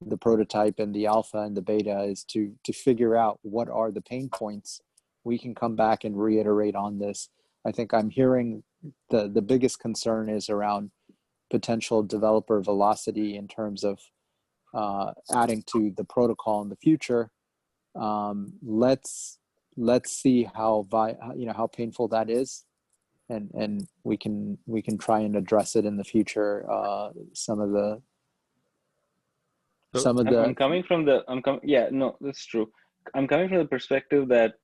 the prototype and the alpha and the beta, is to figure out what are the pain points. We can come back and reiterate on this. I think I'm hearing the biggest concern is around potential developer velocity in terms of adding to the protocol in the future. Let's see how painful that is, and we can try and address it in the future. I'm coming from that's true. I'm coming from the perspective that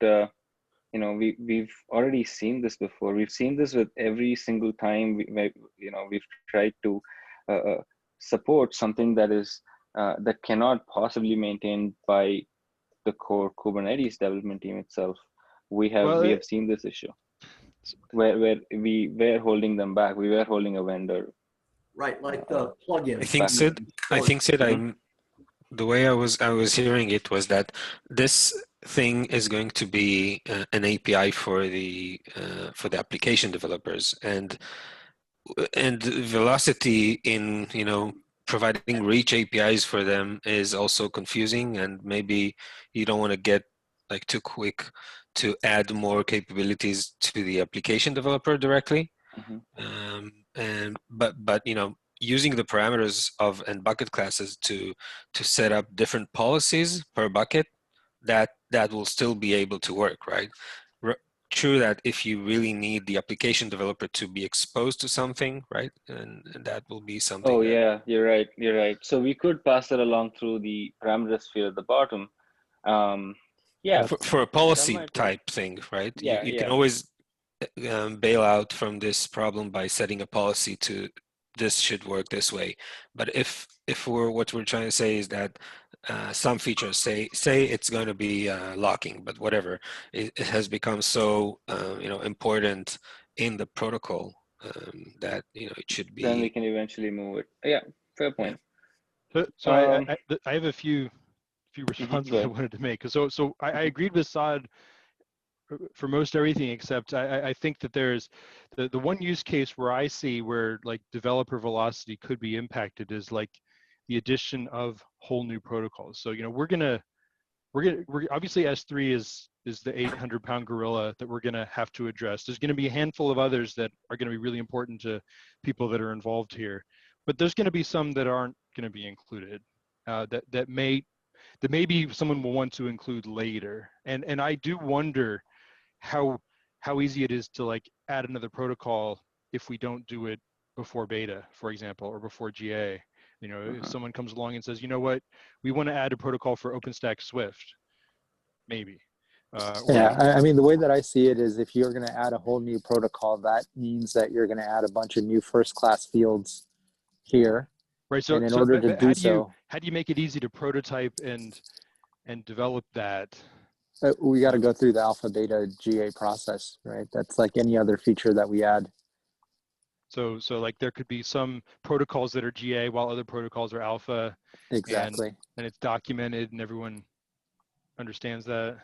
we've already seen this before. We've seen this with every single time we've tried to support something that is that cannot possibly maintained by the core Kubernetes development team itself. We have seen this issue where we were holding them back. We were holding a vendor. Right, like the plugin. I think Sid, the way I was hearing it was that this thing is going to be an API for the application developers, and velocity in providing rich APIs for them is also confusing, and maybe you don't want to get like too quick to add more capabilities to the application developer directly. But using the parameters of and bucket classes to set up different policies per bucket, that will still be able to work, right? True that if you really need the application developer to be exposed to something, right, and that will be something. Oh yeah, you're right. So we could pass it along through the parameter sphere at the bottom. For a policy type thing, right? You can always bail out from this problem by setting a policy to this should work this way. But if what we're trying to say is that some features say it's going to be locking, but whatever, it has become so important in the protocol that it should be. Then we can eventually move it. Yeah, fair point. Yeah. So I have a few responses I wanted to make. So I agreed with Saad for most everything, except I think that there's the one use case where I see where like developer velocity could be impacted is like the addition of whole new protocols. So we're obviously S3 is the 800-pound gorilla that we're gonna have to address. There's gonna be a handful of others that are gonna be really important to people that are involved here, but there's gonna be some that aren't gonna be included. That maybe someone will want to include later, and I do wonder how easy it is to like add another protocol if we don't do it before beta, for example, or before GA. If someone comes along and says, you know what, we want to add a protocol for OpenStack Swift, maybe. I mean, the way that I see it is if you're going to add a whole new protocol, that means that you're going to add a bunch of new first-class fields here. Right. So and in order to do so, how do you make it easy to prototype and and develop that. We got to go through the alpha, beta, GA process, right? That's like any other feature that we add. So like there could be some protocols that are GA while other protocols are alpha. Exactly. And it's documented and everyone understands that.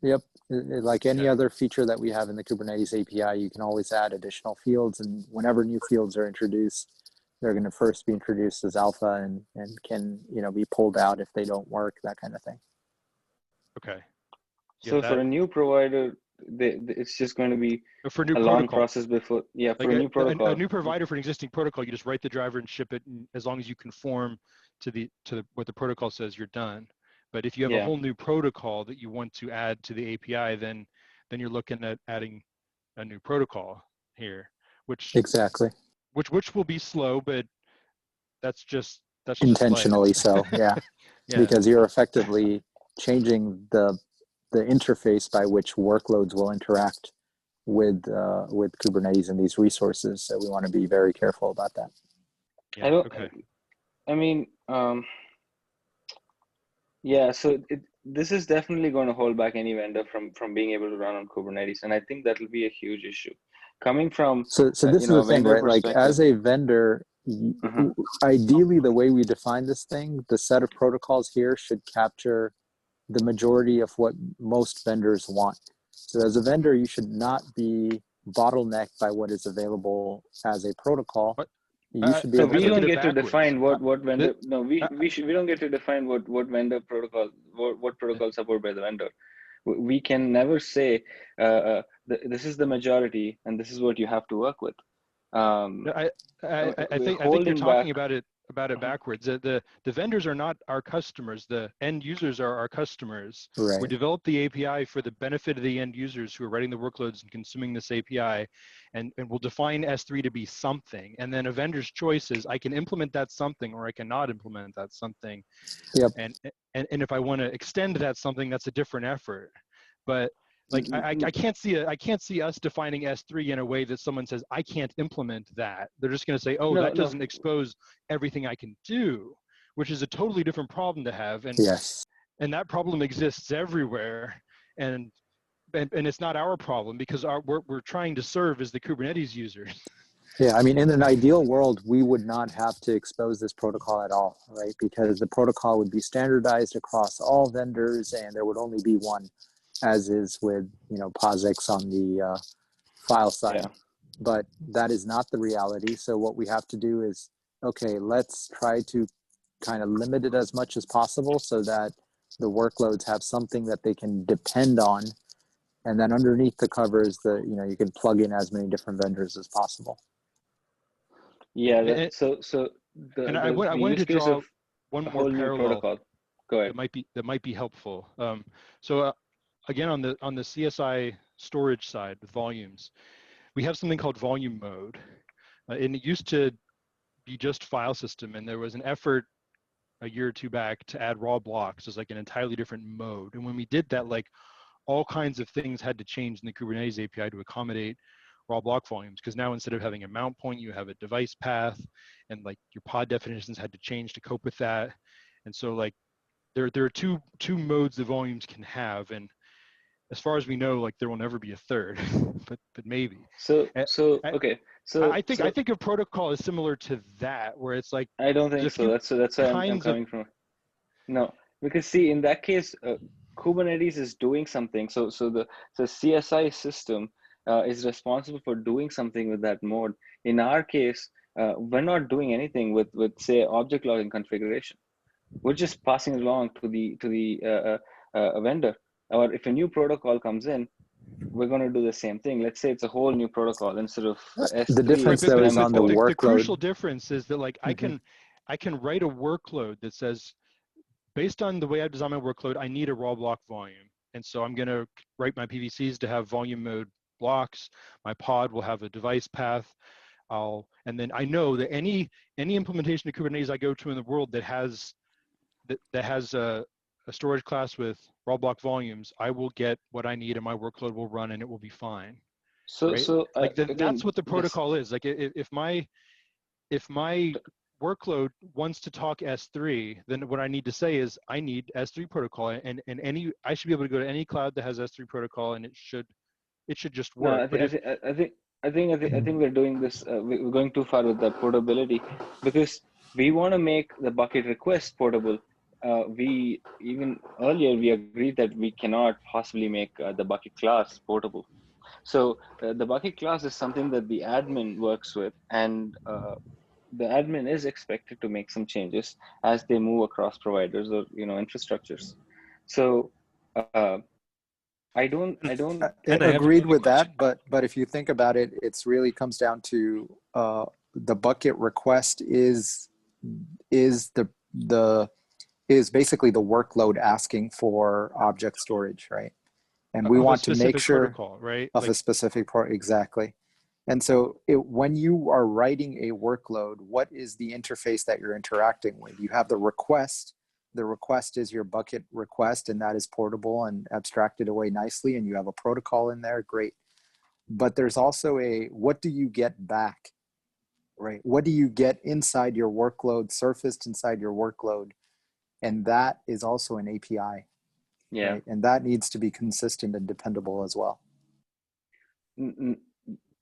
Yep. Like any other feature that we have in the Kubernetes API, you can always add additional fields, and whenever new fields are introduced, they're going to first be introduced as alpha and can, be pulled out if they don't work, that kind of thing. Okay. So for a new provider, it's just going to be for a new long process before, for a new protocol. A new provider for an existing protocol, you just write the driver and ship it, and as long as you conform to what the protocol says, you're done. But if you have a whole new protocol that you want to add to the API, then you're looking at adding a new protocol here, which will be slow, but that's just intentionally so, yeah. Because you're effectively changing the interface by which workloads will interact with Kubernetes and these resources. So we want to be very careful about that. So this is definitely going to hold back any vendor from being able to run on Kubernetes, and I think that will be a huge issue coming from. So this is the thing, right? Like as a vendor, ideally, the way we define this thing, the set of protocols here should capture the majority of what most vendors want. So as a vendor, you should not be bottlenecked by what is available as a protocol. You should be able we don't get to define what vendor. No, we don't get to define what vendor protocol, what protocol supported by the vendor. We can never say this is the majority and this is what you have to work with. I think you're talking about it backwards. The vendors are not our customers. The end users are our customers. Right. We develop the API for the benefit of the end users who are writing the workloads and consuming this API, and we'll define S3 to be something. And then a vendor's choice is I can implement that something or I cannot implement that something. Yep. And if I want to extend that something, that's a different effort. But like I can't see us defining S3 in a way that someone says I can't implement that. They're just going to say, oh, that doesn't expose everything I can do, which is a totally different problem to have. And and that problem exists everywhere. And it's not our problem because we're trying to serve as the Kubernetes users. Yeah, I mean, in an ideal world, we would not have to expose this protocol at all, right? Because the protocol would be standardized across all vendors, and there would only be one, as is with POSIX on the file side. Yeah. But that is not the reality. So what we have to do is, okay, let's try to kind of limit it as much as possible so that the workloads have something that they can depend on. And then underneath the covers, you can plug in as many different vendors as possible. Yeah. I wanted to draw one more parallel. Protocol. Go ahead. That might be helpful. Again, on the CSI storage side with volumes, we have something called volume mode, and it used to be just file system, and there was an effort a year or two back to add raw blocks as like an entirely different mode. And when we did that, like all kinds of things had to change in the Kubernetes API to accommodate raw block volumes, because now instead of having a mount point, you have a device path, and like your pod definitions had to change to cope with that. And so like there are two modes the volumes can have, and as far as we know, like there will never be a third, but maybe. I think a protocol is similar to that, where it's like I don't think so. That's where I'm coming from. No, because see, in that case, Kubernetes is doing something. So the CSI system is responsible for doing something with that mode. In our case, we're not doing anything with say object logging configuration. We're just passing along to the vendor. Or if a new protocol comes in, we're going to do the same thing. Let's say it's a whole new protocol instead of S3. The difference though is on the workload. The crucial difference is that like I can write a workload that says, based on the way I design my workload, I need a raw block volume. And so I'm going to write my PVCs to have volume mode blocks. My pod will have a device path. And then I know that any implementation of Kubernetes I go to in the world that has a storage class with raw block volumes, I will get what I need and my workload will run and it will be fine. That's what the protocol is. Like if my workload wants to talk S3, then what I need to say is I need S3 protocol, and I should be able to go to any cloud that has S3 protocol, and it should just work. No, I think we're doing this. We're going too far with the portability, because we want to make the bucket request portable. We even earlier we agreed that we cannot possibly make the bucket class portable. So the bucket class is something that the admin works with, and the admin is expected to make some changes as they move across providers or infrastructures. So I don't agreed with that, but if you think about it, it's really comes down to the bucket request is basically the workload asking for object storage, right? And we want to make sure protocol, right? Of a specific part, exactly. And so when you are writing a workload, what is the interface that you're interacting with? You have the request. The request is your bucket request, and that is portable and abstracted away nicely, and you have a protocol in there, great. But there's also what do you get back, right? What do you get inside your workload, surfaced inside your workload? And that is also an API. Yeah. Right? And that needs to be consistent and dependable as well.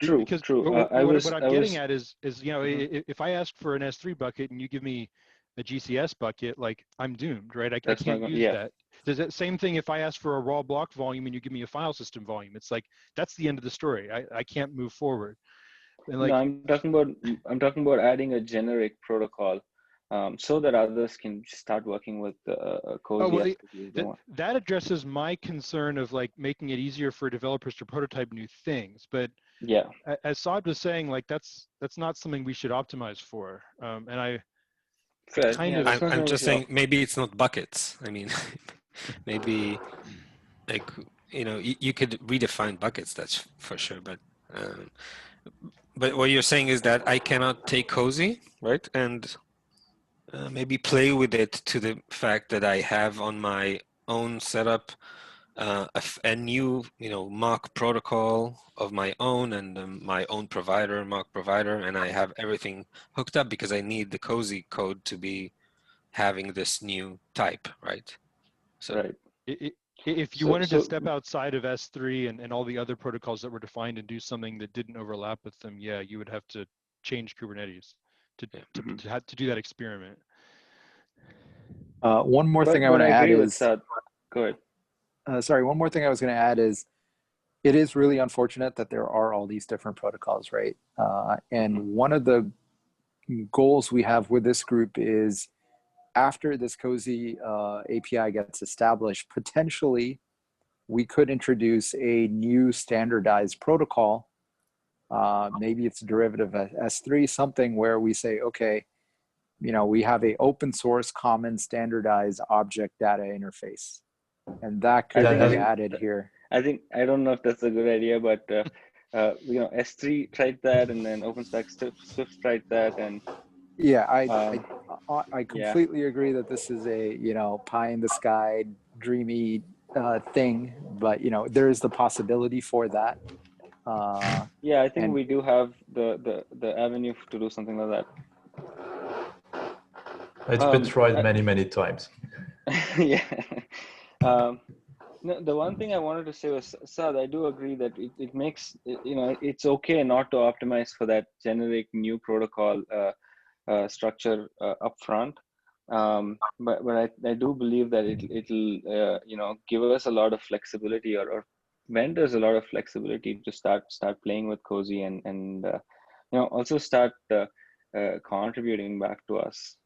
True, because true. What I'm getting at is if I ask for an S3 bucket and you give me a GCS bucket, like I'm doomed, right? I can't use that. Does that same thing if I ask for a raw block volume and you give me a file system volume? It's like that's the end of the story. I can't move forward. And like, no, I'm talking about adding a generic protocol, so that others can start working with Cozy. That addresses my concern of like making it easier for developers to prototype new things. But yeah, as Saad was saying, like that's not something we should optimize for. And I'm just saying maybe it's not buckets. I mean, maybe like you could redefine buckets. That's for sure. But what you're saying is that I cannot take Cozy, right? And maybe play with it to the fact that I have on my own setup a new mock protocol of my own, and my own mock provider, and I have everything hooked up because I need the Cozy code to be having this new type, right? So right. If you wanted to step outside of S3 and all the other protocols that were defined and do something that didn't overlap with them, yeah, you would have to change Kubernetes to do that experiment. One more thing I want to add is, go ahead. Sorry, one more thing I was going to add is, it is really unfortunate that there are all these different protocols, right? And one of the goals we have with this group is, after this Cozy API gets established, potentially we could introduce a new standardized protocol. Maybe it's a derivative of S3, something where we say, okay, we have a open source, common, standardized object data interface, and that could be added here. I don't know if that's a good idea, but S3 tried that, and then OpenStack Swift tried that, and yeah, I completely agree that this is a pie in the sky, dreamy thing, but there is the possibility for that. Yeah, I think we do have the avenue to do something like that. It's been tried many times. Yeah. No, the one thing I wanted to say was, Saad, I do agree that it makes it's okay not to optimize for that generic new protocol structure up front, but I do believe that it'll give us a lot of flexibility, or vendors a lot of flexibility to start playing with Cozy and also start contributing back to us.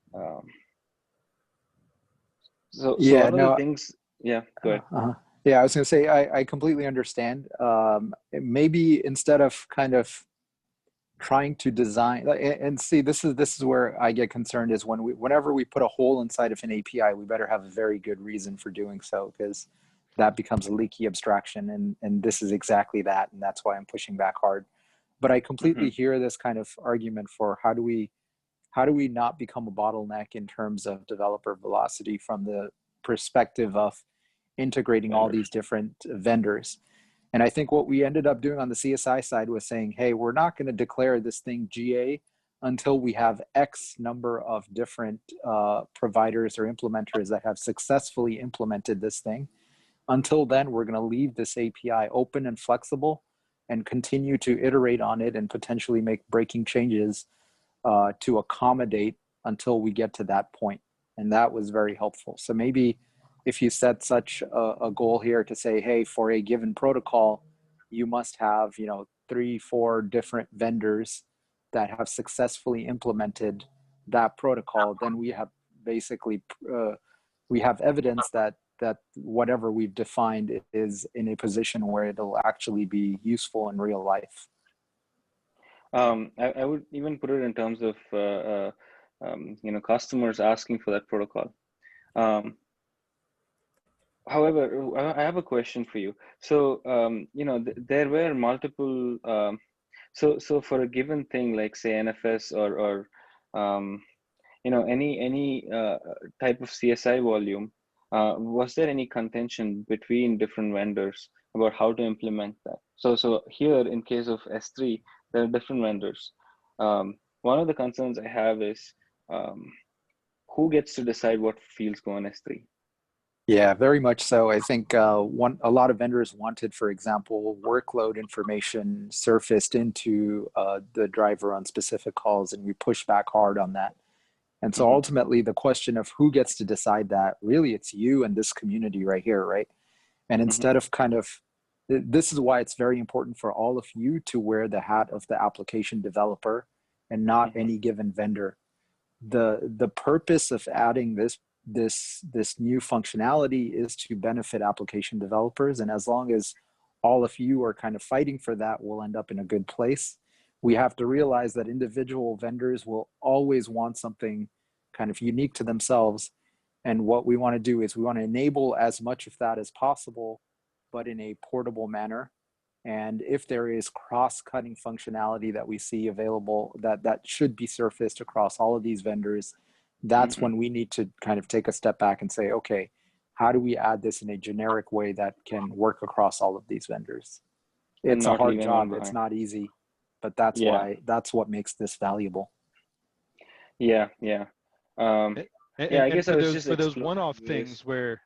So one of the things, yeah, go ahead. Yeah, I was going to say, I completely understand. Maybe instead of kind of trying to design, and see, this is where I get concerned, is whenever we put a hole inside of an API, we better have a very good reason for doing so, because that becomes a leaky abstraction, and this is exactly that, and that's why I'm pushing back hard. But I completely hear this kind of argument for how do we not become a bottleneck in terms of developer velocity from the perspective of integrating all these different vendors. And I think what we ended up doing on the CSI side was saying, hey, we're not going to declare this thing GA until we have X number of different providers or implementers that have successfully implemented this thing. Until then, we're going to leave this API open and flexible and continue to iterate on it and potentially make breaking changes to accommodate until we get to that point. And that was very helpful. So maybe if you set such a goal here to say, hey, for a given protocol, you must have, 3-4 different vendors that have successfully implemented that protocol, then we have basically we have evidence that whatever we've defined is in a position where it'll actually be useful in real life. I would even put it in terms of customers asking for that protocol. However, I have a question for you. So there were multiple. So for a given thing like say NFS or any type of CSI volume, was there any contention between different vendors about how to implement that? So here in case of S3, there are different vendors. One of the concerns I have is who gets to decide what fields go on S3? Yeah, very much so. I think a lot of vendors wanted, for example, workload information surfaced into the driver on specific calls, and we pushed back hard on that. And so ultimately, the question of who gets to decide that, really, it's you and this community right here, right? And instead of this is why it's very important for all of you to wear the hat of the application developer and not any given vendor. The purpose of adding this new functionality is to benefit application developers, and as long as all of you are kind of fighting for that, we'll end up in a good place. We have to realize that individual vendors will always want something kind of unique to themselves, and what we want to do is we want to enable as much of that as possible, but in a portable manner. And if there is cross-cutting functionality that we see available that should be surfaced across all of these vendors, that's when we need to kind of take a step back and say, okay, how do we add this in a generic way that can work across all of these vendors? It's a hard job. It's not easy, but that's what makes this valuable. Yeah. I guess for those one-off things where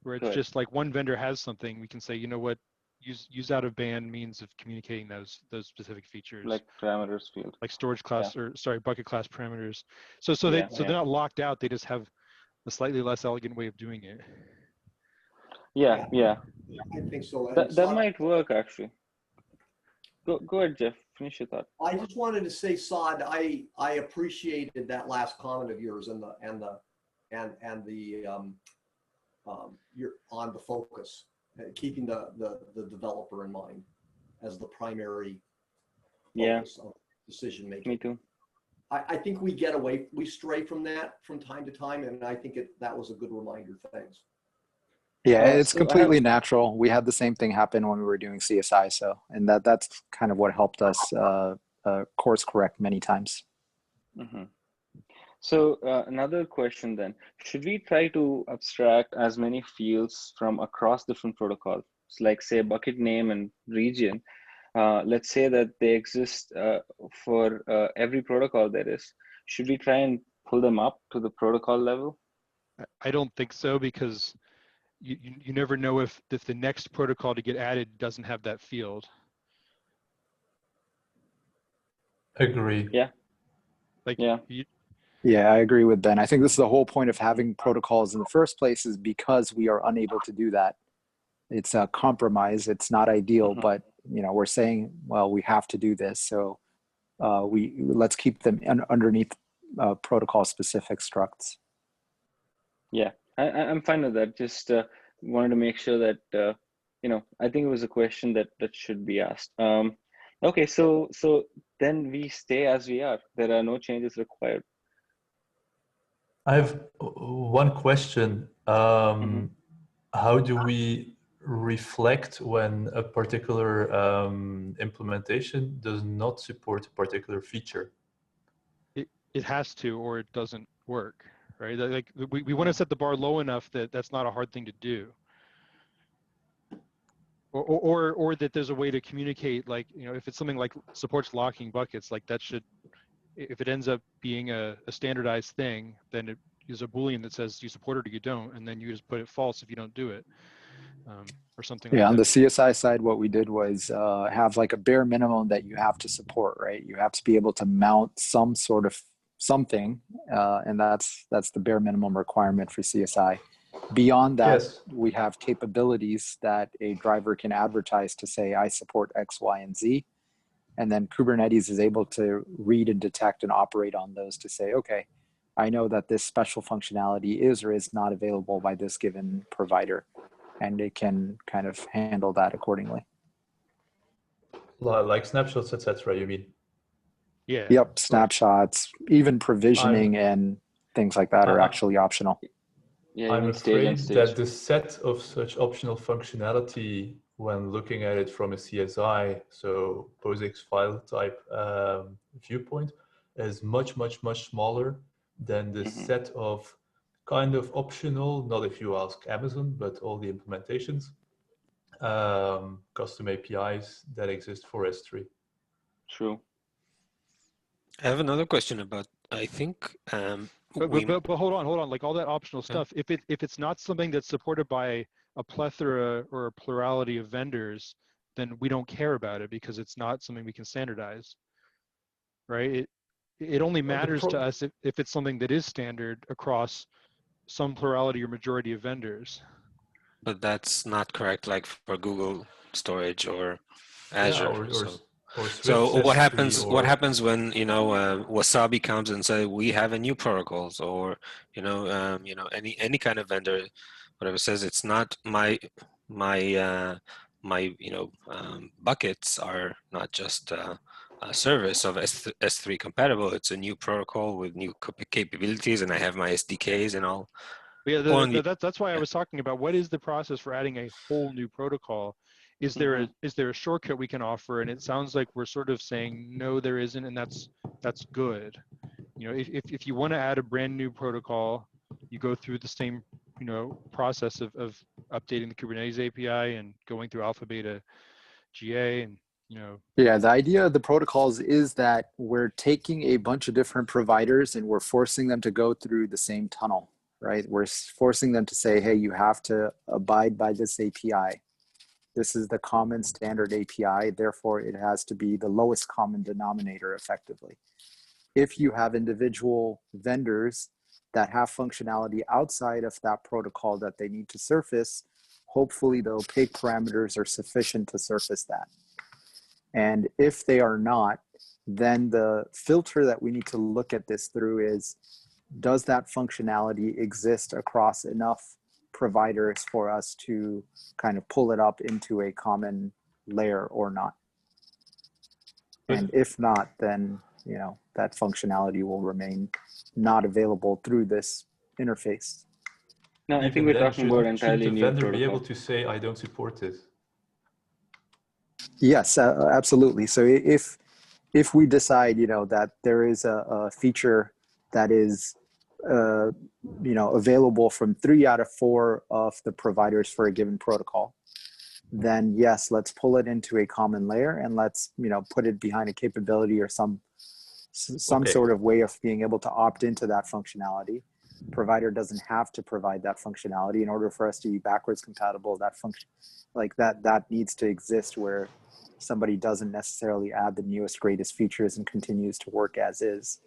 it's just like one vendor has something, we can say, you know what, use out of band means of communicating those specific features, like parameters field, like storage class bucket class parameters. So they're not locked out. They just have a slightly less elegant way of doing it. Yeah. I think so. That might work actually. Go ahead, Jeff. Finish your thought. I just wanted to say, Saad, I appreciated that last comment of yours and you're on the focus, keeping the developer in mind as the primary focus of decision making. Me too. I think we stray from that from time to time, and I think that was a good reminder. Thanks. Yeah, it's completely natural. We had the same thing happen when we were doing CSI, and that's kind of what helped us course correct many times. So another question then, should we try to abstract as many fields from across different protocols, like say bucket name and region? Let's say that they exist for every protocol there is. Should we try and pull them up to the protocol level? I don't think so, because you never know if the next protocol to get added doesn't have that field. Agree. Yeah. Yeah, I agree with Ben. I think this is the whole point of having protocols in the first place, is because we are unable to do that. It's a compromise. It's not ideal, but we're saying, well, we have to do this. So let's keep them underneath protocol specific structs. Yeah, I'm fine with that. Just wanted to make sure that, I think it was a question that should be asked. Okay, so then we stay as we are. There are no changes required. I have one question. How do we reflect when a particular implementation does not support a particular feature? It has to, or it doesn't work, right? Like we want to set the bar low enough that that's not a hard thing to do. Or that there's a way to communicate, like, if it's something like supports locking buckets, like that should, if it ends up being a standardized thing, then it is a Boolean that says you support it or you don't, and then you just put it false if you don't do it, or something like that. On the CSI side, what we did was have like a bare minimum that you have to support, right? You have to be able to mount some sort of something, and that's the bare minimum requirement for CSI. Beyond that, Yes. we have capabilities that a driver can advertise to say, I support X, Y, and Z. And then Kubernetes is able to read and detect and operate on those to say, okay, I know that this special functionality is or is not available by this given provider. And it can kind of handle that accordingly. Like snapshots, etc. You mean? Yeah. Yep, snapshots, even provisioning and things like that are actually optional. Yeah, I'm afraid that the set of such optional functionality, when looking at it from a CSI, so POSIX file type viewpoint, is much, much, much smaller than the set of kind of optional, not if you ask Amazon, but all the implementations, custom APIs that exist for S3. True. I have another question about, I think, but hold on, like all that optional stuff, if it's not something that's supported by a plethora or a plurality of vendors, then we don't care about it because it's not something we can standardize, right? It only matters to us if it's something that is standard across some plurality or majority of vendors. But that's not correct, like for Google storage or Azure. So what happens? What happens when Wasabi comes and says we have a new protocols, or any kind of vendor, whatever, says it's not my buckets are not just a service of S3 compatible. It's a new protocol with new capabilities, and I have my SDKs and all. Yeah, that's why I was talking about what is the process for adding a whole new protocol. Is there a shortcut we can offer? And it sounds like we're sort of saying no, there isn't, and that's good. If you want to add a brand new protocol, you go through the same process of updating the Kubernetes API and going through alpha, beta, GA, and Yeah, the idea of the protocols is that we're taking a bunch of different providers and we're forcing them to go through the same tunnel, right? We're forcing them to say, hey, you have to abide by this API. This is the common standard API, therefore it has to be the lowest common denominator effectively. If you have individual vendors that have functionality outside of that protocol that they need to surface, hopefully the opaque parameters are sufficient to surface that. And if they are not, then the filter that we need to look at this through is, does that functionality exist across enough providers for us to kind of pull it up into a common layer or not? And if not, then that functionality will remain not available through this interface. No, I think we're talking about entirely new protocol. Shouldn't the vendor be able to say, I don't support this? Yes, absolutely. So if we decide, that there is a feature that is, available from 3 out of 4 of the providers for a given protocol, then yes, let's pull it into a common layer and let's, put it behind a capability or some sort of way of being able to opt into that functionality. Provider doesn't have to provide that functionality in order for us to be backwards compatible. That function, like that needs to exist where somebody doesn't necessarily add the newest, greatest features and continues to work as is.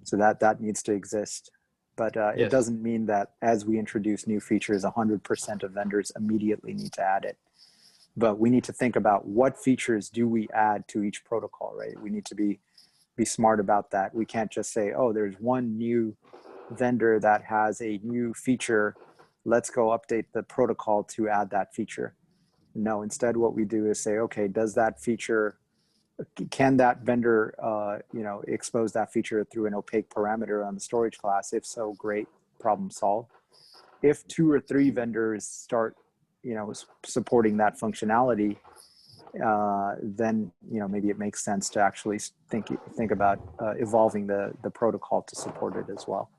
So that needs to exist. But it doesn't mean that as we introduce new features, 100% of vendors immediately need to add it. But we need to think about what features do we add to each protocol, right? We need to be smart about that. We can't just say, oh, there's one new vendor that has a new feature. Let's go update the protocol to add that feature. No, instead what we do is say, okay, does that feature, can that vendor, expose that feature through an opaque parameter on the storage class? If so, great, problem solved. If 2 or 3 vendors start, supporting that functionality, then maybe it makes sense to actually think about evolving the protocol to support it as well.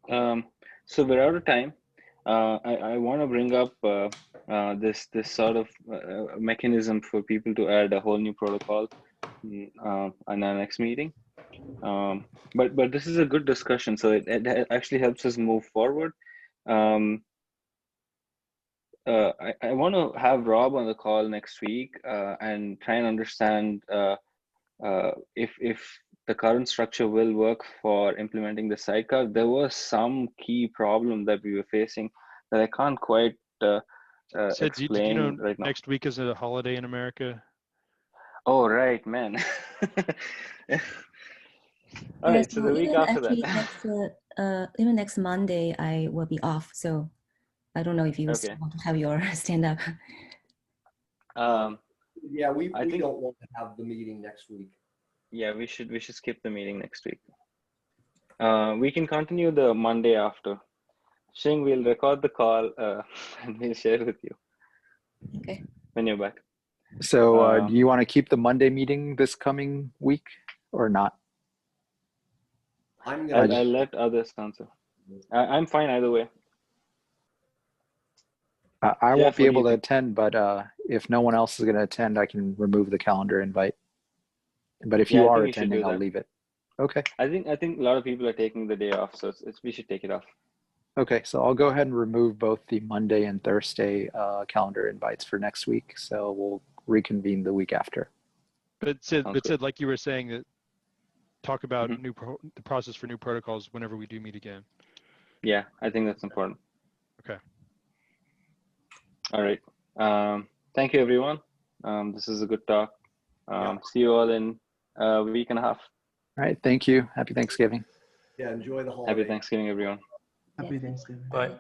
So we're out of time. I want to bring up this sort of mechanism for people to add a whole new protocol. on our next meeting. But this is a good discussion, so it actually helps us move forward. I want to have Rob on the call next week and try and understand if the current structure will work for implementing the sidecar. There was some key problem that we were facing that I can't quite Sid, explain did you know right now. next week is a holiday in America? Oh, right, man. All right, so the week after that. Even next Monday, I will be off. So I don't know if you Okay. want to have your stand up. Yeah, we don't want to have the meeting next week. Yeah, we should skip the meeting next week. We can continue the Monday after. Shing, we'll record the call and we'll share it with you. Okay. When you're back. So do you want to keep the Monday meeting this coming week or not? I'll let others answer. I'm fine either way. I won't be able to attend, but if no one else is going to attend, I can remove the calendar invite. But if you are attending, I'll leave it. Okay. I think a lot of people are taking the day off, so we should take it off. Okay, so I'll go ahead and remove both the Monday and Thursday calendar invites for next week. So we'll reconvene the week after. But Sid, like you were saying, that talk about the process for new protocols whenever we do meet again. Yeah, I think that's important. Okay. All right. Thank you, everyone. This is a good talk. See you all in a week and a half. All right. Thank you. Happy Thanksgiving. Yeah, enjoy the holiday. Happy Thanksgiving, everyone. Happy Thanksgiving. Bye.